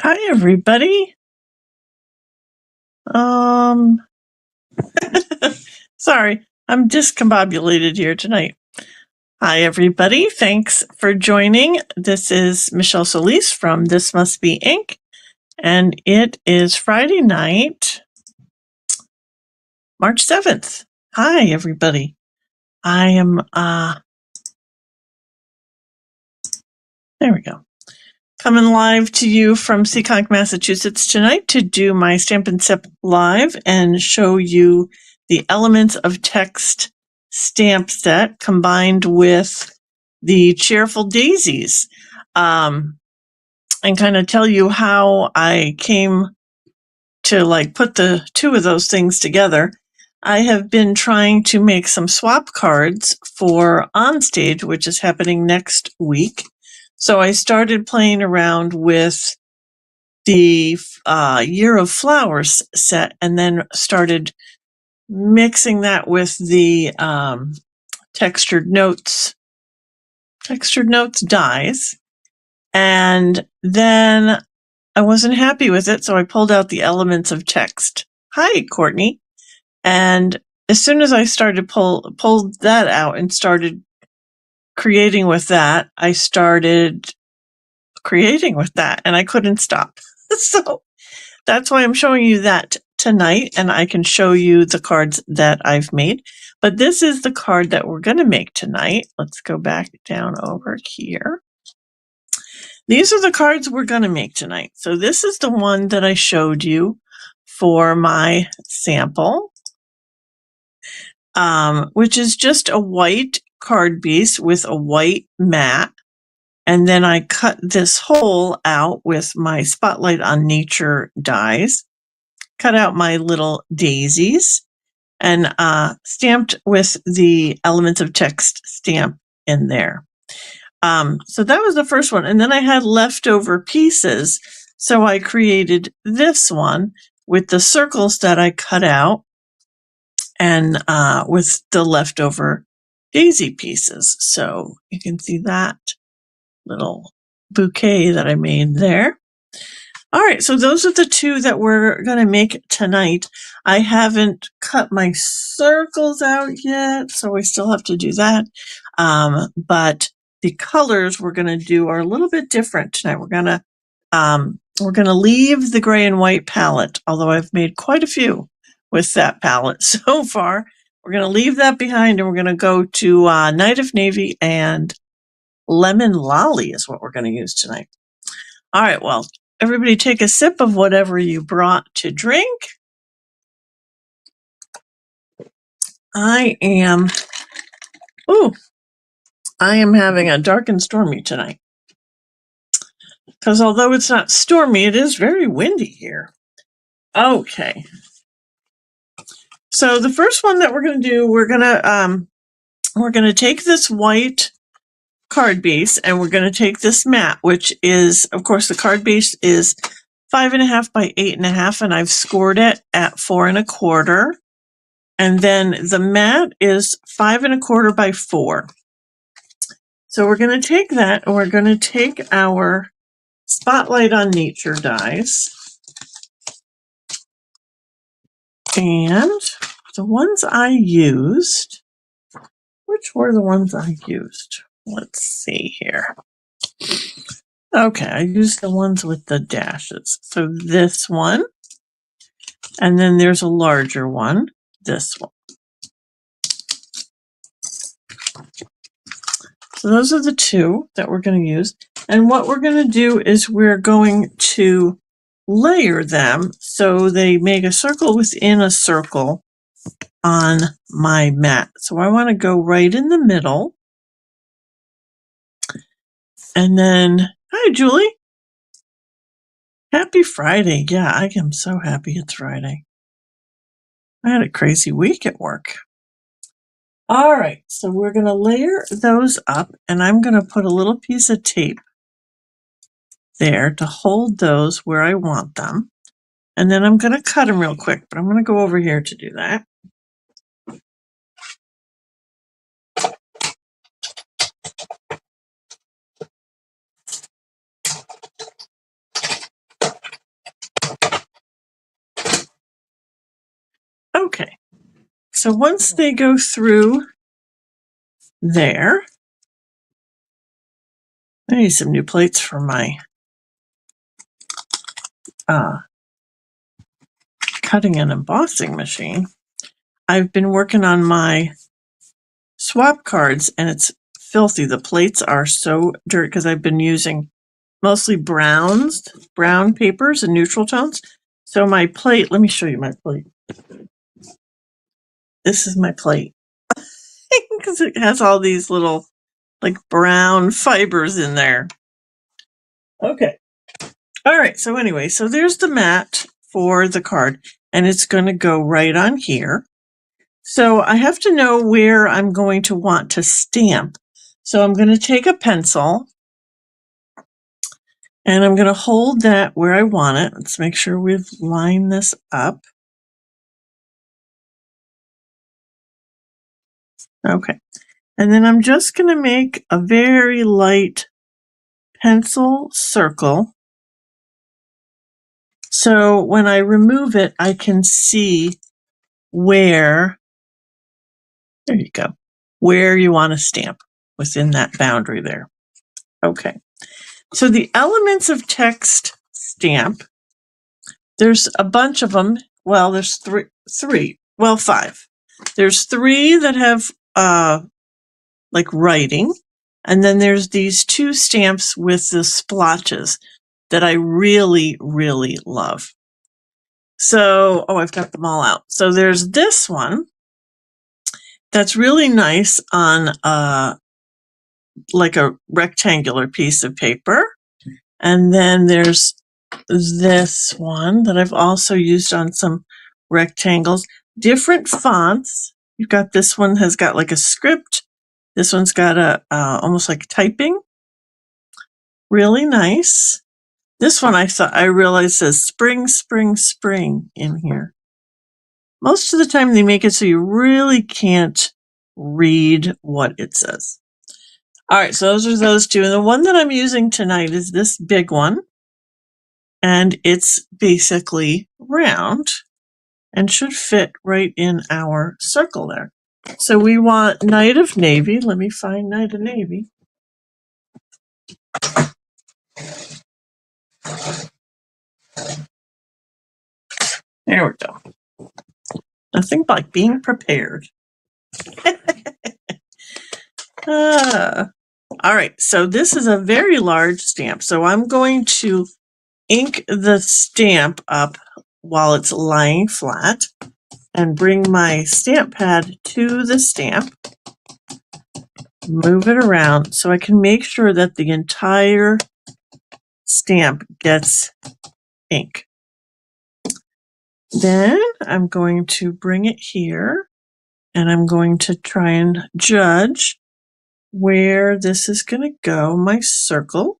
Hi, everybody. Um, sorry, I'm discombobulated here tonight. Hi, everybody. Thanks for joining. This is Michelle Solis from This Must Be Ink, and it is Friday night, March 7th. Hi, everybody. I am, there we go. Coming live to you from Seekonk, Massachusetts tonight to do my Stampin' Sip live and show you the Elements of Text stamp set combined with the Cheerful Daisies, and kind of tell you how I came to put the two of those things together. I have been trying to make some swap cards for Onstage, which is happening next week. So I started playing around with the Year of Flowers set and then started mixing that with the textured notes dies. And then I wasn't happy with it, so I pulled out the Elements of Text. Hi, Courtney. And as soon as I started pulled that out and started creating with that, I started creating with that and I couldn't stop. So that's why I'm showing you that tonight, and I can show you the cards that I've made. But this is the card that we're going to make tonight. Let's go back down over here. These are the cards we're going to make tonight. So this is the one that I showed you for my sample, which is just a white card base with a white mat. And then I cut this hole out with my Spotlight on Nature dies, cut out my little daisies, and stamped with the Elements of Text stamp in there. So that was the first one. And then I had leftover pieces. So I created this one with the circles that I cut out and with the leftover daisy pieces. So you can see that little bouquet that I made there. All right, so those are the two that we're going to make tonight. I haven't cut my circles out yet, so I still have to do that. But the colors we're going to do are a little bit different tonight. We're going to leave the gray and white palette, although I've made quite a few with that palette so far. We're going to leave that behind, and we're going to go to Night of Navy and Lemon Lolly is what we're going to use tonight. All right, well, everybody take a sip of whatever you brought to drink. I am having a dark and stormy tonight. Because although it's not stormy, it is very windy here. Okay. So the first one that we're going to do, we're going to take this white card base and we're going to take this mat, which is, of course, the card base is 5.5 by 8.5, and I've scored it at 4 1/4. And then the mat is 5 1/4 by 4. So we're going to take that and we're going to take our Spotlight on Nature dies. And the ones I used, which were the ones I used? Let's see here. Okay, I used the ones with the dashes. So this one, and then there's a larger one, this one. So those are the two that we're going to use. And what we're going to do is we're going to layer them so they make a circle within a circle on my mat. So I want to go right in the middle. And then, hi, Julie. Happy Friday. Yeah, I am so happy it's Friday. I had a crazy week at work. All right, so we're going to layer those up, and I'm going to put a little piece of tape there to hold those where I want them. And then I'm going to cut them real quick, but I'm going to go over here to do that. So once they go through there, I need some new plates for my cutting and embossing machine. I've been working on my swap cards and it's filthy. The plates are so dirty because I've been using mostly brown papers and neutral tones. So my plate, let me show you my plate. This is my plate because it has all these little like brown fibers in there. Okay. All right. So anyway, so there's the mat for the card and it's going to go right on here. So I have to know where I'm going to want to stamp. So I'm going to take a pencil and I'm going to hold that where I want it. Let's make sure we've lined this up. Okay. And then I'm just going to make a very light pencil circle. So when I remove it, I can see where, there you go, where you want to stamp within that boundary there. Okay. So the elements of text stamp, there's a bunch of them. Well, there's five. There's three that have like writing. And then there's these two stamps with the splotches that I really, really love. So, I've got them all out. So there's this one that's really nice on like a rectangular piece of paper. And then there's this one that I've also used on some rectangles. Different fonts. You've got this one has got like a script. This one's got a almost like typing. Really nice. This one I realized says spring, spring, spring in here. Most of the time they make it so you really can't read what it says. All right, so those are those two. And the one that I'm using tonight is this big one. And it's basically round and should fit right in our circle there. So we want Knight of Navy. Let me find Knight of Navy. There we go. Nothing like being prepared. All right, so this is a very large stamp. So I'm going to ink the stamp up while it's lying flat and bring my stamp pad to the stamp, move it around so I can make sure that the entire stamp gets ink. Then I'm going to bring it here and I'm going to try and judge where this is going to go, my circle.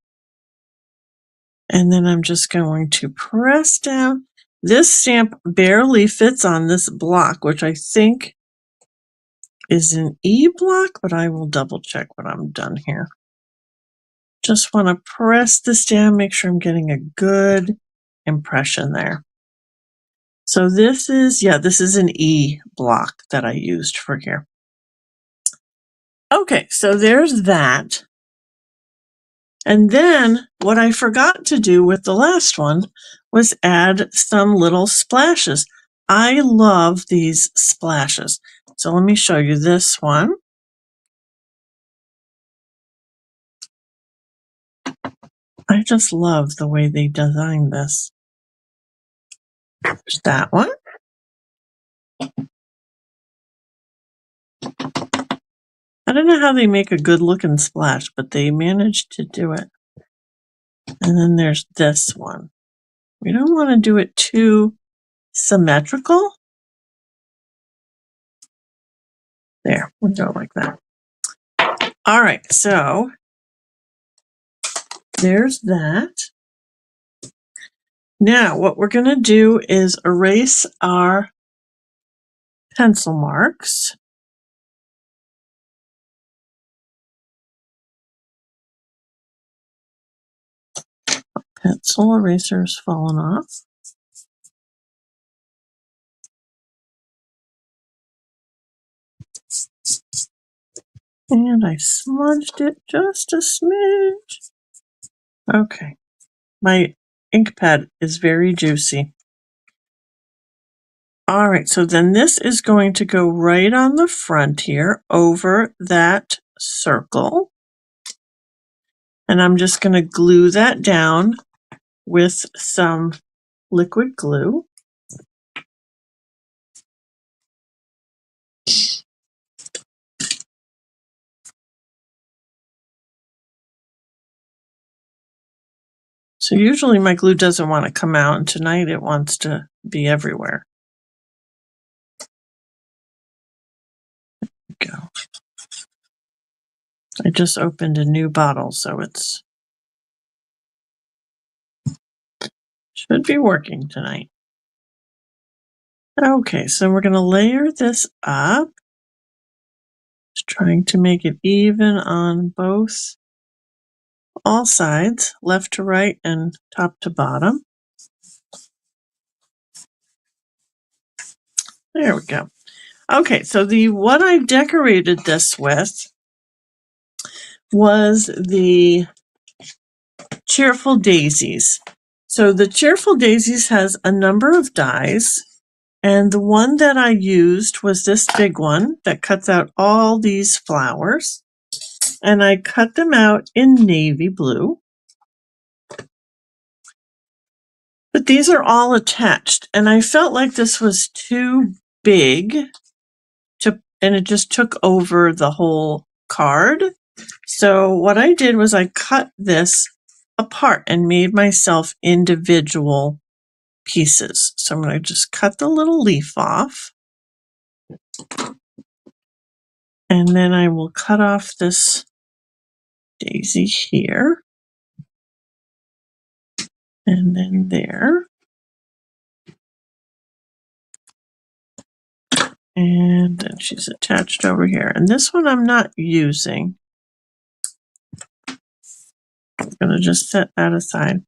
And then I'm just going to press down. This stamp barely fits on this block, which I think is an E block, but I will double check when I'm done here. Just want to press this down, make sure I'm getting a good impression there. So this is an E block that I used for here. Okay, so there's that. And then what I forgot to do with the last one was add some little splashes. I love these splashes. So let me show you this one. I just love the way they designed this. There's that one. I don't know how they make a good looking splash, but they managed to do it. And then there's this one. We don't want to do it too symmetrical. There, we'll go like that. All right, so there's that. Now, what we're going to do is erase our pencil marks. Pencil eraser has fallen off. And I smudged it just a smidge. Okay. My ink pad is very juicy. All right, so then this is going to go right on the front here over that circle. And I'm just going to glue that down with some liquid glue. So usually my glue doesn't want to come out, and tonight it wants to be everywhere. There we go. I just opened a new bottle, so it's should be working tonight. Okay, so we're going to layer this up. Just trying to make it even on both, all sides, left to right and top to bottom. There we go. Okay, so what I decorated this with was the Cheerful Daisies. So the Cheerful Daisies has a number of dies, and the one that I used was this big one that cuts out all these flowers, and I cut them out in navy blue. But these are all attached, and I felt like this was too big and it just took over the whole card. So what I did was I cut this apart and made myself individual pieces. So I'm going to just cut the little leaf off. And then I will cut off this daisy here. And then there. And then she's attached over here. And this one I'm not using. I'm going to just set that aside.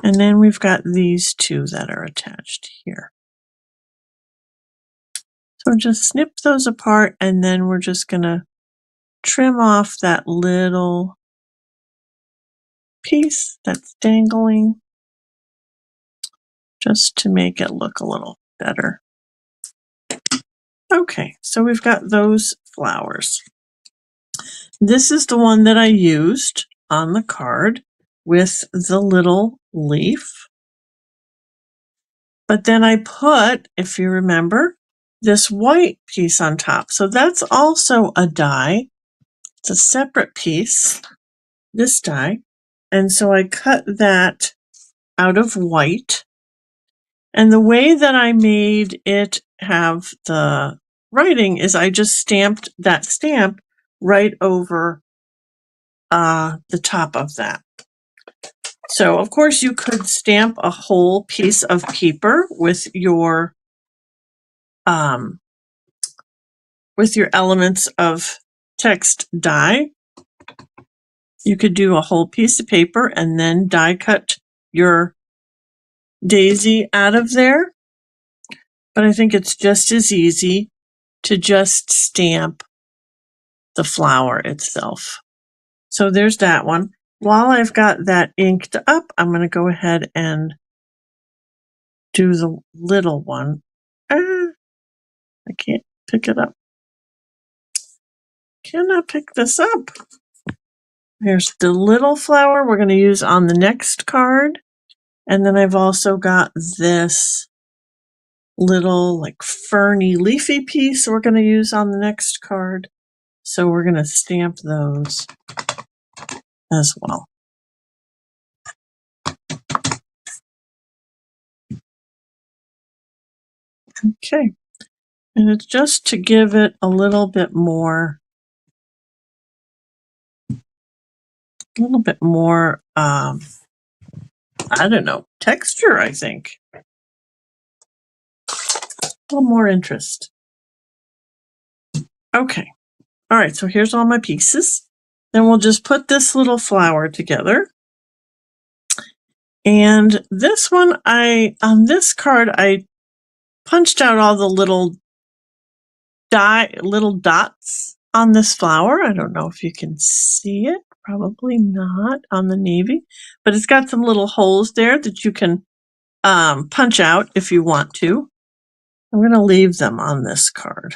And then we've got these two that are attached here. So just snip those apart, and then we're just going to trim off that little piece that's dangling just to make it look a little better. Okay, so we've got those flowers. This is the one that I used on the card with the little leaf. But then I put, if you remember, this white piece on top. So that's also a die. It's a separate piece, this die. And so I cut that out of white. And the way that I made it have the writing is I just stamped that stamp right over the top of that. So of course you could stamp a whole piece of paper with your elements of text die. You could do a whole piece of paper and then die cut your daisy out of there. But I think it's just as easy to just stamp the flower itself. So there's that one. While I've got that inked up, I'm going to go ahead and do the little one. I can't pick it up. Cannot pick this up. Here's the little flower we're going to use on the next card. And then I've also got this little like ferny leafy piece we're going to use on the next card. So we're going to stamp those as well. Okay. And it's just to give it a little bit more, I don't know, texture, I think. A little more interest. Okay. All right, so here's all my pieces. Then we'll just put this little flower together. And this one, on this card, I punched out all the little dots on this flower. I don't know if you can see it. Probably not on the navy, but it's got some little holes there that you can punch out if you want to. I'm going to leave them on this card.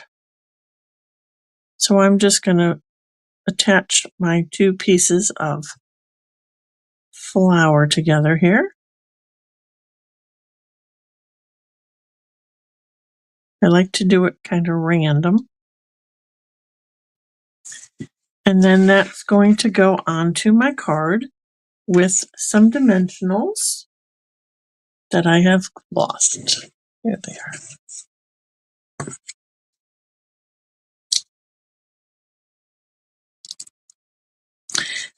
So I'm just going to attach my two pieces of flower together here. I like to do it kind of random. And then that's going to go onto my card with some dimensionals that I have lost. Here they are.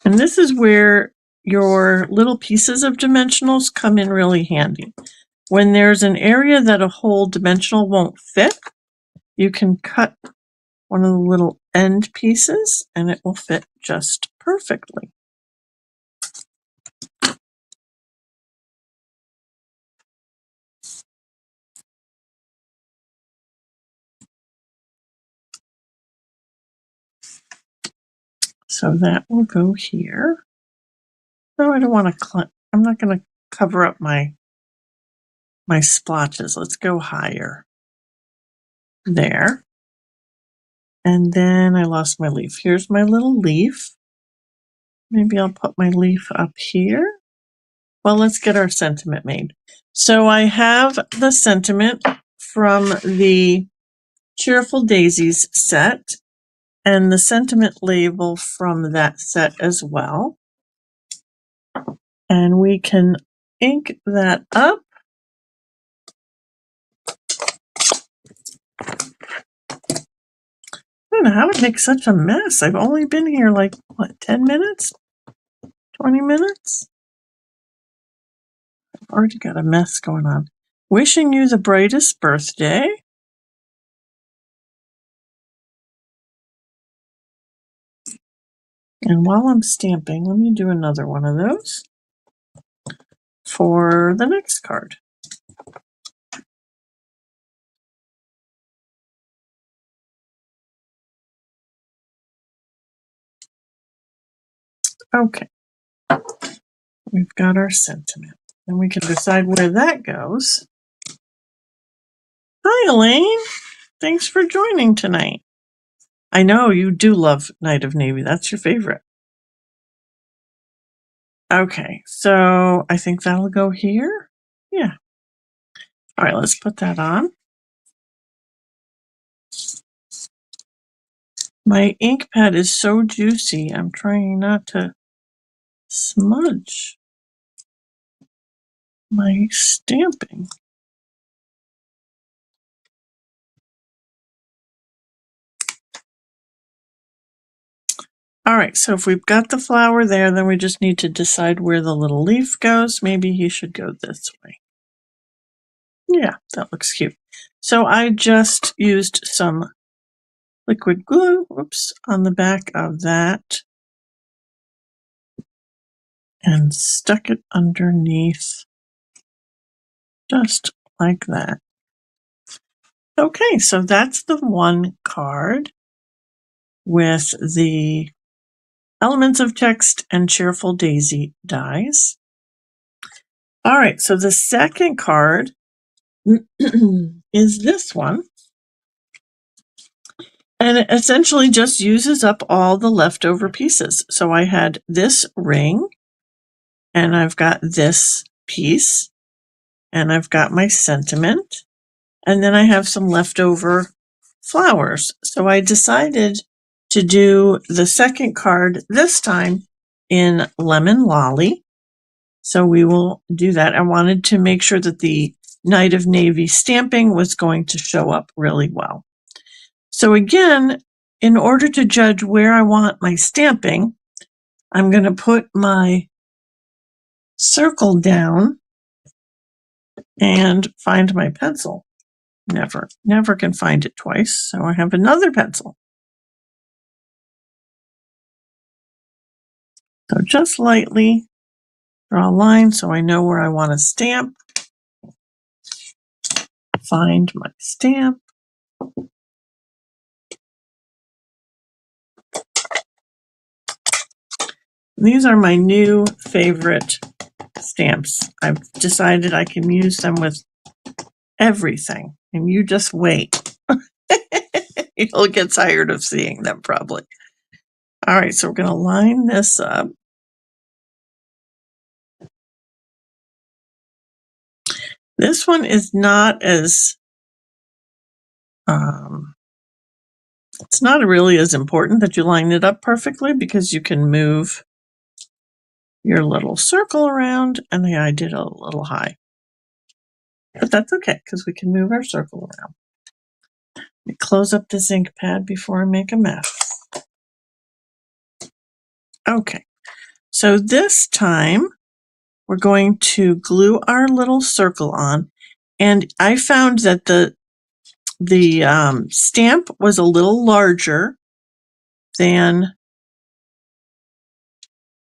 And this is where your little pieces of dimensionals come in really handy. When there's an area that a whole dimensional won't fit, you can cut one of the little end pieces and it will fit just perfectly. So that will go here. No, I don't want to, I'm not going to cover up my splotches. Let's go higher. There. And then I lost my leaf. Here's my little leaf. Maybe I'll put my leaf up here. Well, let's get our sentiment made. So I have the sentiment from the Cheerful Daisies set and the sentiment label from that set as well. And we can ink that up. I don't know how it makes such a mess. I've only been here like, what, 10 minutes? 20 minutes? I've already got a mess going on. Wishing you the brightest birthday. And while I'm stamping, let me do another one of those for the next card. Okay. We've got our sentiment. And we can decide where that goes. Hi, Elaine. Thanks for joining tonight. I know you do love Night of Navy. That's your favorite. Okay, so I think that'll go here. Yeah. All right, let's put that on. My ink pad is so juicy. I'm trying not to smudge my stamping. All right, so if we've got the flower there, then we just need to decide where the little leaf goes. Maybe he should go this way. Yeah, that looks cute. So I just used some liquid glue, whoops, on the back of that and stuck it underneath just like that. Okay, so that's the one card with the Elements of Text and Cheerful Daisy dies. All right, so the second card is this one. And it essentially just uses up all the leftover pieces. So I had this ring, and I've got this piece, and I've got my sentiment, and then I have some leftover flowers. So I decided to do the second card this time in Lemon Lolly. So we will do that. I wanted to make sure that the Night of Navy stamping was going to show up really well. So again, in order to judge where I want my stamping, I'm going to put my circle down and find my pencil. Never can find it twice. So I have another pencil. So just lightly draw a line so I know where I want to stamp. Find my stamp. These are my new favorite stamps. I've decided I can use them with everything, and you just wait. You'll get tired of seeing them probably. All right, so we're going to line this up. This one is not as, it's not really as important that you line it up perfectly because you can move your little circle around, and I did a little high. But that's okay because we can move our circle around. Let me close up this ink pad before I make a mess. Okay, so this time we're going to glue our little circle on, and I found that the stamp was a little larger than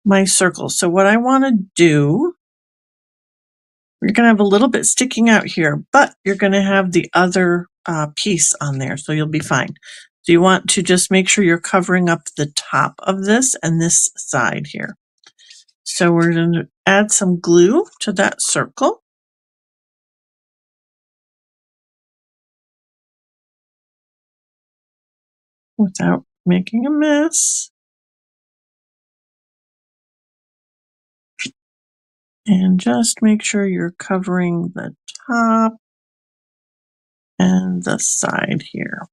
my circle. So what I want to do, you're going to have a little bit sticking out here, but you're going to have the other piece on there, so you'll be fine. So you want to just make sure you're covering up the top of this and this side here. So we're going to add some glue to that circle. Without making a mess. And just make sure you're covering the top and the side here.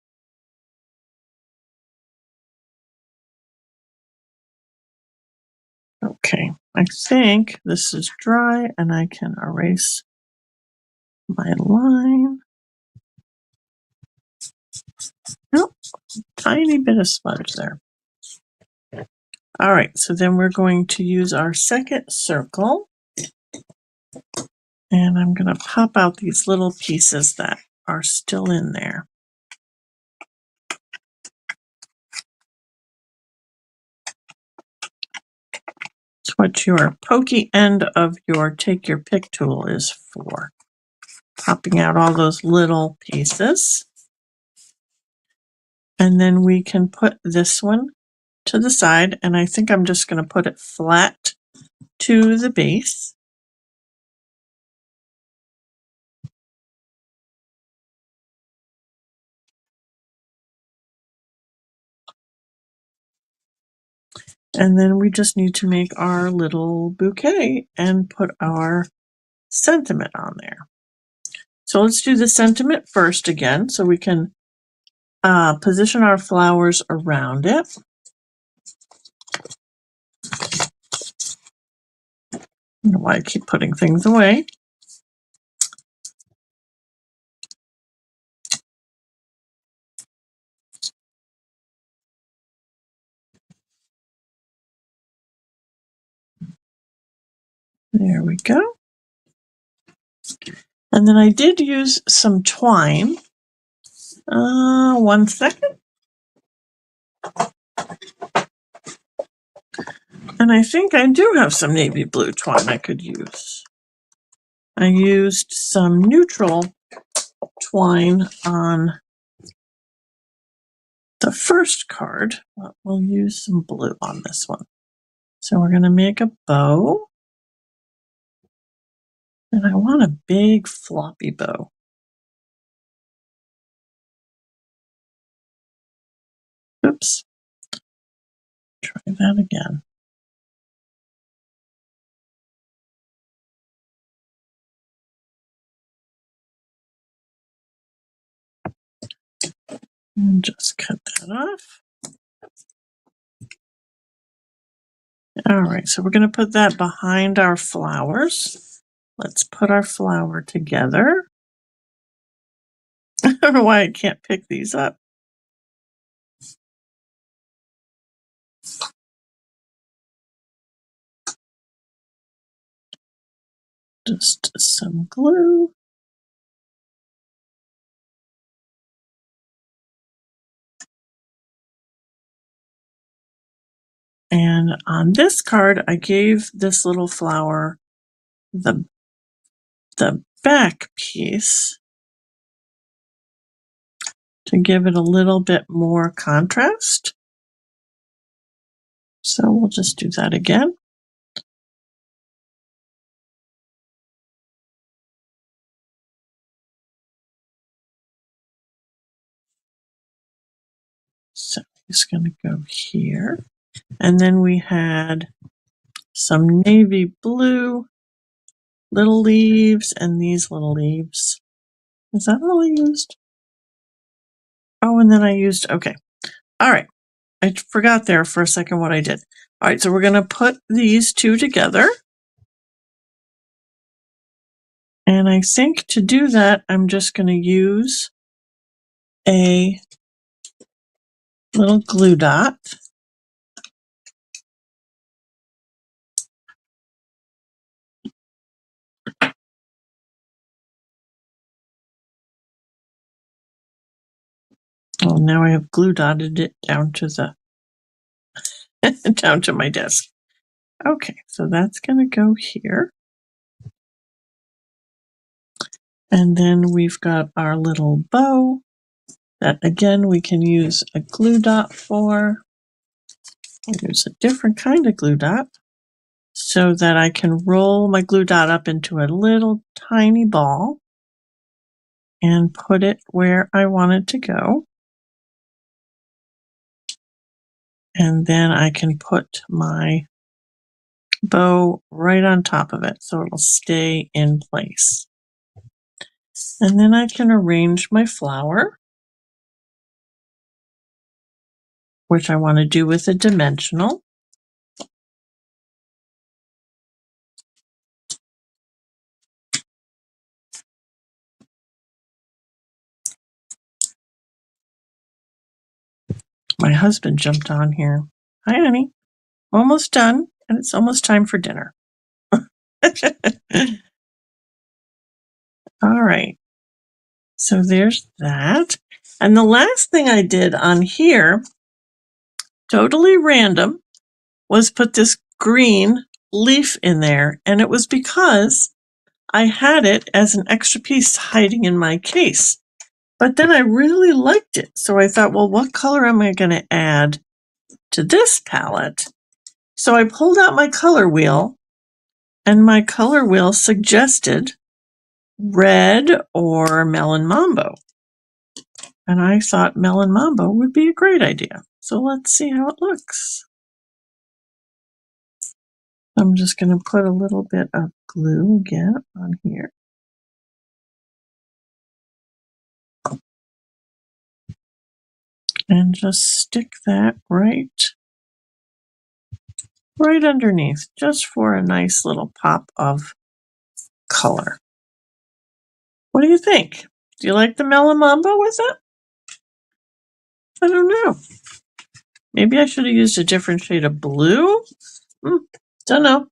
Okay, I think this is dry and I can erase my line. Nope, tiny bit of smudge there. All right, so then we're going to use our second circle. And I'm going to pop out these little pieces that are still in there. It's what your pokey end of your take your pick tool is for. Popping out all those little pieces. And then we can put this one to the side, and I think I'm just going to put it flat to the base. And then we just need to make our little bouquet and put our sentiment on there. So let's do the sentiment first again so we can position our flowers around it. I don't know why I keep putting things away. There we go. And then I did use some twine. 1 second. And I think I do have some navy blue twine I could use. I used some neutral twine on the first card, but we'll use some blue on this one. So we're going to make a bow. And I want a big floppy bow. Oops. Try that again. And just cut that off. All right, so we're going to put that behind our flowers. Let's put our flower together. I don't know why I can't pick these up. Just some glue. And on this card, I gave this little flower the back piece to give it a little bit more contrast. So we'll just do that again. So he's going to go here. And then we had some navy blue little leaves and these little leaves. Is that all I used? Oh, and then I used, okay. All right. I forgot there for a second what I did. All right, so we're going to put these two together. And I think to do that, I'm just going to use a little glue dot. Oh, now I have glue dotted it down to the down to my desk. Okay, so that's going to go here. And then we've got our little bow that, again, we can use a glue dot for. I'll use a different kind of glue dot so that I can roll my glue dot up into a little tiny ball and put it where I want it to go. And then I can put my bow right on top of it so it'll stay in place. And then I can arrange my flower, which I want to do with a dimensional. My husband jumped on here. Hi, honey. Almost done, and it's almost time for dinner. All right. So there's that. And the last thing I did on here, totally random, was put this green leaf in there. And it was because I had it as an extra piece hiding in my case. But then I really liked it. So I thought, well, what color am I going to add to this palette? So I pulled out my color wheel, and my color wheel suggested red or melon mambo. And I thought melon mambo would be a great idea. So let's see how it looks. I'm just going to put a little bit of glue again on here. And just stick that right underneath, just for a nice little pop of color. What do you think? Do you like the melon mambo with it? I don't know. Maybe I should have used a different shade of blue. Don't know.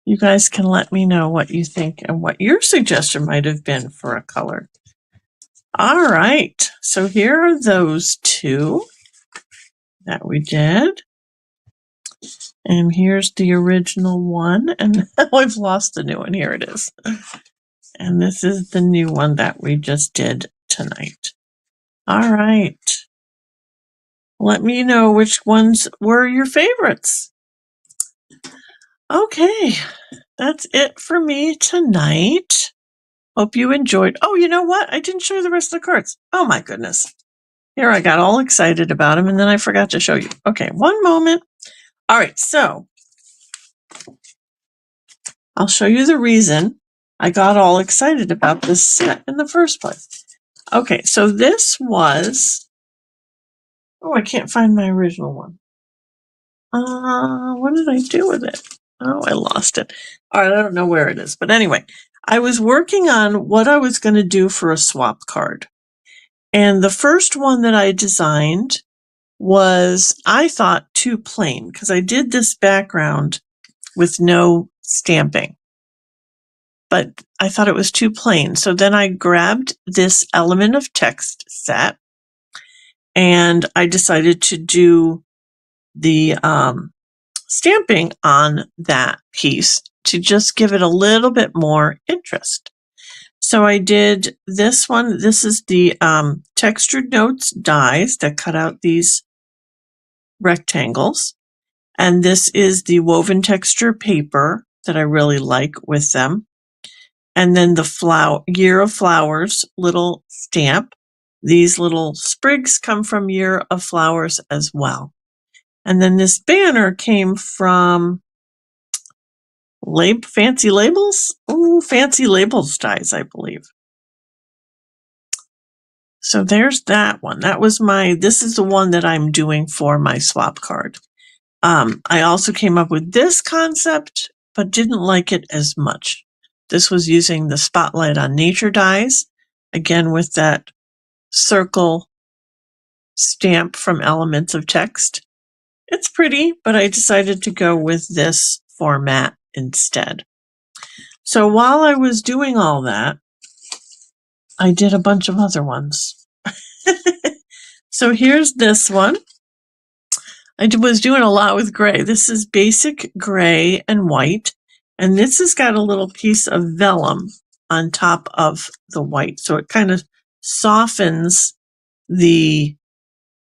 You guys can let me know what you think and what your suggestion might have been for a color. All right, so here are those two that we did. And here's the original one, and now I've lost the new one. Here it is. And this is the new one that we just did tonight. All right. Let me know which ones were your favorites. Okay, that's it for me tonight. Hope you enjoyed. Oh, you know what? I didn't show you the rest of the cards. Oh my goodness. Here, I got all excited about them, and then I forgot to show you. Okay, one moment. All right, so I'll show you the reason I got all excited about this set in the first place. Okay, so this was, oh, I can't find my original one. What did I do with it? Oh, I lost it. All right, I don't know where it is. But anyway, I was working on what I was going to do for a swap card. And the first one that I designed was, I thought, too plain because I did this background with no stamping. But I thought it was too plain. So then I grabbed this element of text set and I decided to do the stamping on that piece to just give it a little bit more interest. So I did this one. This is the Textured Notes dies that cut out these rectangles. And this is the woven texture paper that I really like with them. And then the Year of Flowers little stamp. These little sprigs come from Year of Flowers as well. And then this banner came from Fancy Labels? Oh, Fancy Labels dies, I believe. So there's that one. This is the one that I'm doing for my swap card. I also came up with this concept, but didn't like it as much. This was using the Spotlight on Nature dies, again with that circle stamp from Elements of Text. It's pretty, but I decided to go with this format instead. So while I was doing all that, I did a bunch of other ones. So here's this one. I was doing a lot with gray. This is basic gray and white, and this has got a little piece of vellum on top of the white, so it kind of softens the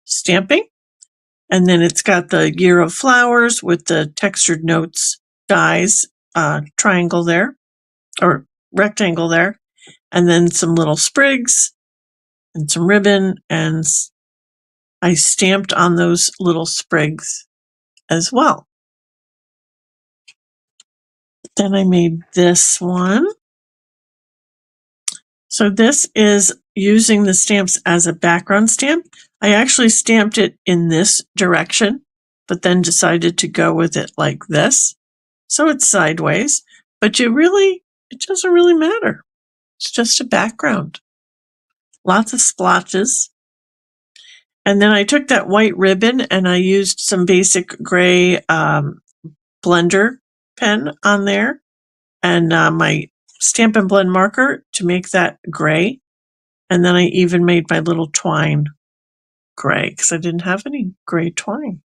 stamping. And then it's got the Year of Flowers with the textured notes dies triangle there, or rectangle there, and then some little sprigs and some ribbon, and I stamped on those little sprigs as well. Then I made this one. So this is using the stamps as a background stamp. I actually stamped it in this direction, but then decided to go with it like this. So it's sideways, but it doesn't really matter. It's just a background. Lots of splotches. And then I took that white ribbon and I used some basic gray blender pen on there and my Stampin' Blend marker to make that gray. And then I even made my little twine gray because I didn't have any gray twine.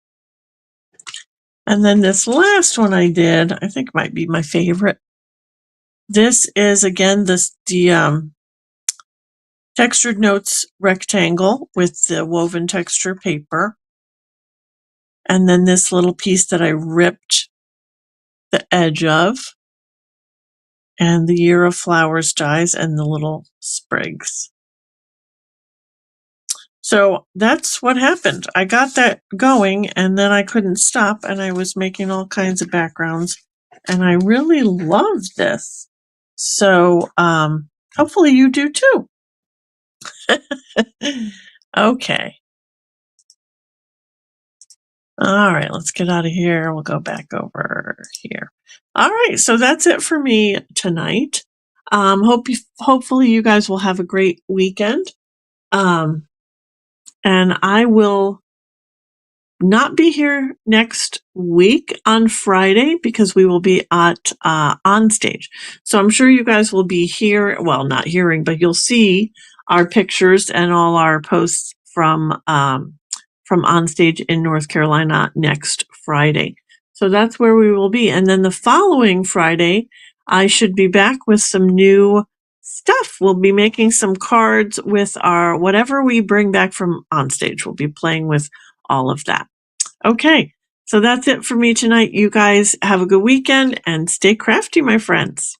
And then this last one I did, I think might be my favorite. This is again the textured notes rectangle with the woven texture paper. And then this little piece that I ripped the edge of, and the Year of Flowers dies and the little sprigs. So that's what happened. I got that going and then I couldn't stop and I was making all kinds of backgrounds and I really loved this. So hopefully you do too. Okay. All right, let's get out of here. We'll go back over here. All right, so that's it for me tonight. Hopefully you guys will have a great weekend. And I will not be here next week on Friday because we will be at on stage. So I'm sure you guys will be here. Well, not hearing, but you'll see our pictures and all our posts from on stage in North Carolina next Friday. So that's where we will be. And then the following Friday, I should be back with some new stuff. We'll be making some cards with our whatever we bring back from on stage. We'll be playing with all of that. Okay, so that's it for me tonight. You guys have a good weekend and stay crafty, my friends.